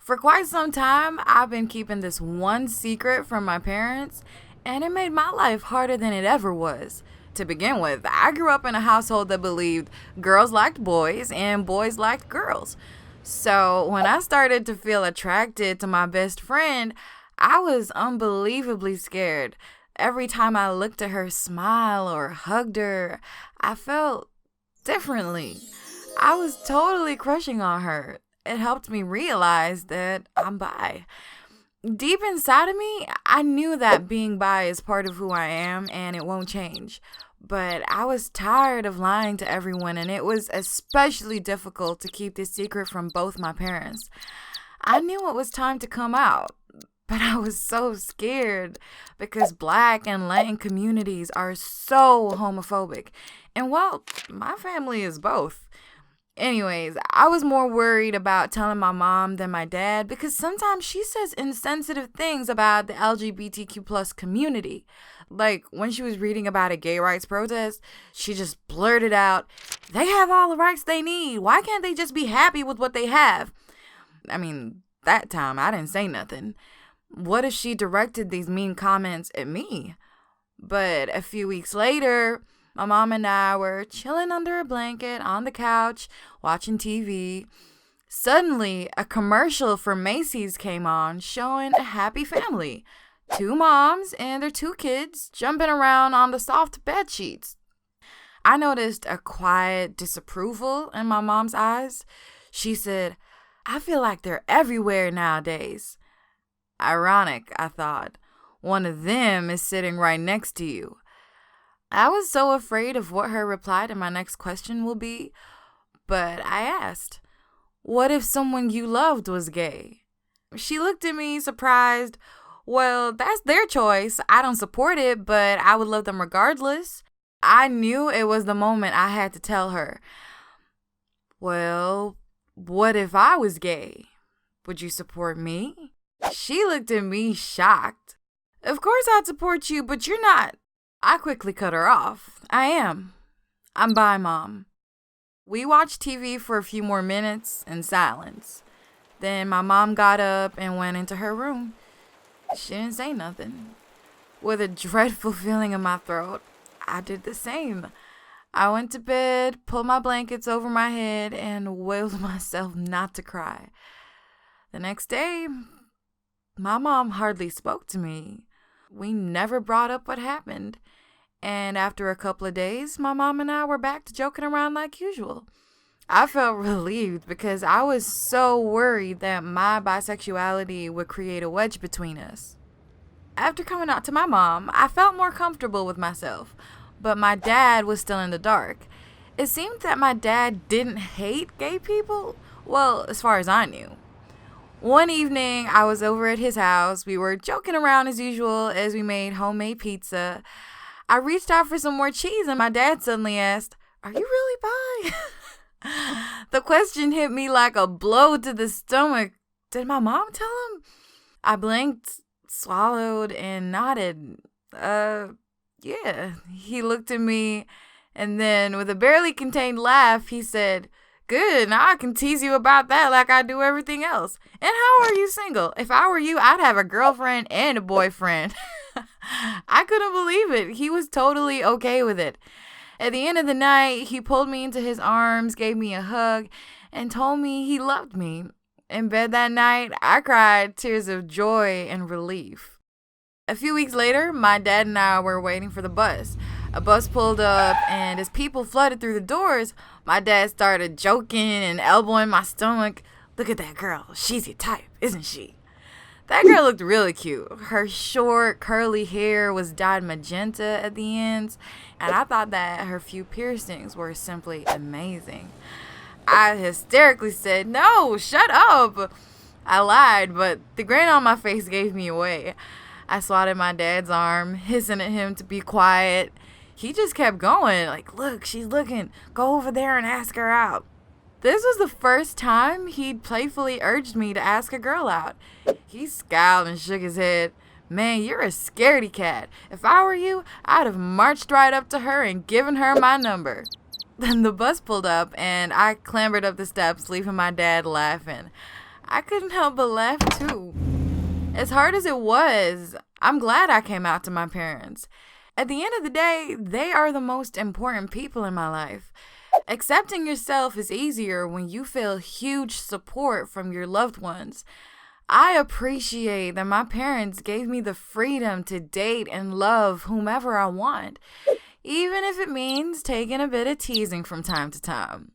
For quite some time, I've been keeping this one secret from my parents, and it made my life harder than it ever was. To begin with, I grew up in a household that believed girls liked boys and boys liked girls. So when I started to feel attracted to my best friend, I was unbelievably scared. Every time I looked at her smile or hugged her, I felt differently. I was totally crushing on her. It helped me realize that I'm bi. Deep inside of me, I knew that being bi is part of who I am and it won't change. But I was tired of lying to everyone, and it was especially difficult to keep this secret from both my parents. I knew it was time to come out, but I was so scared because Black and Latin communities are so homophobic. And well, my family is both. Anyways, I was more worried about telling my mom than my dad because sometimes she says insensitive things about the LGBTQ plus community. Like when she was reading about a gay rights protest, she just blurted out, "They have all the rights they need. Why can't they just be happy with what they have?" I mean, that time I didn't say nothing. What if she directed these mean comments at me? But a few weeks later, my mom and I were chilling under a blanket on the couch, watching TV. Suddenly, a commercial for Macy's came on showing a happy family. Two moms and their two kids jumping around on the soft bed sheets. I noticed a quiet disapproval in my mom's eyes. She said, "I feel like they're everywhere nowadays." Ironic, I thought. One of them is sitting right next to you. I was so afraid of what her reply to my next question will be, but I asked, "What if someone you loved was gay?" She looked at me surprised. "Well, that's their choice. I don't support it, but I would love them regardless." I knew it was the moment I had to tell her. "Well, what if I was gay? Would you support me?" She looked at me shocked. "Of course I'd support you, but you're not." I quickly cut her off. "I am. I'm bi, Mom." We watched TV for a few more minutes in silence. Then my mom got up and went into her room. She didn't say nothing. With a dreadful feeling in my throat, I did the same. I went to bed, pulled my blankets over my head, and willed myself not to cry. The next day, my mom hardly spoke to me. We never brought up what happened. And after a couple of days, my mom and I were back to joking around like usual. I felt relieved because I was so worried that my bisexuality would create a wedge between us. After coming out to my mom, I felt more comfortable with myself, but my dad was still in the dark. It seemed that my dad didn't hate gay people, well, as far as I knew. One evening, I was over at his house. We were joking around as usual as we made homemade pizza. I reached out for some more cheese, and my dad suddenly asked, "Are you really bi?" The question hit me like a blow to the stomach. Did my mom tell him? I blinked, swallowed, and nodded. Yeah. He looked at me, and then with a barely contained laugh, he said, "Good, now I can tease you about that like I do everything else. And how are you single? If I were you, I'd have a girlfriend and a boyfriend." I couldn't believe it. He was totally okay with it. At the end of the night, he pulled me into his arms, gave me a hug, and told me he loved me. In bed that night, I cried tears of joy and relief. A few weeks later, my dad and I were waiting for the bus. A bus pulled up, and as people flooded through the doors, my dad started joking and elbowing my stomach. "Look at that girl. She's your type, isn't she?" That girl looked really cute. Her short, curly hair was dyed magenta at the ends, and I thought that her few piercings were simply amazing. I hysterically said, "No, shut up." I lied, but the grin on my face gave me away. I swatted my dad's arm, hissing at him to be quiet. He just kept going, like, "Look, she's looking. Go over there and ask her out." This was the first time he'd playfully urged me to ask a girl out. He scowled and shook his head. "Man, you're a scaredy cat. If I were you, I'd have marched right up to her and given her my number." Then the bus pulled up, and I clambered up the steps, leaving my dad laughing. I couldn't help but laugh too. As hard as it was, I'm glad I came out to my parents. At the end of the day, they are the most important people in my life. Accepting yourself is easier when you feel huge support from your loved ones. I appreciate that my parents gave me the freedom to date and love whomever I want, even if it means taking a bit of teasing from time to time.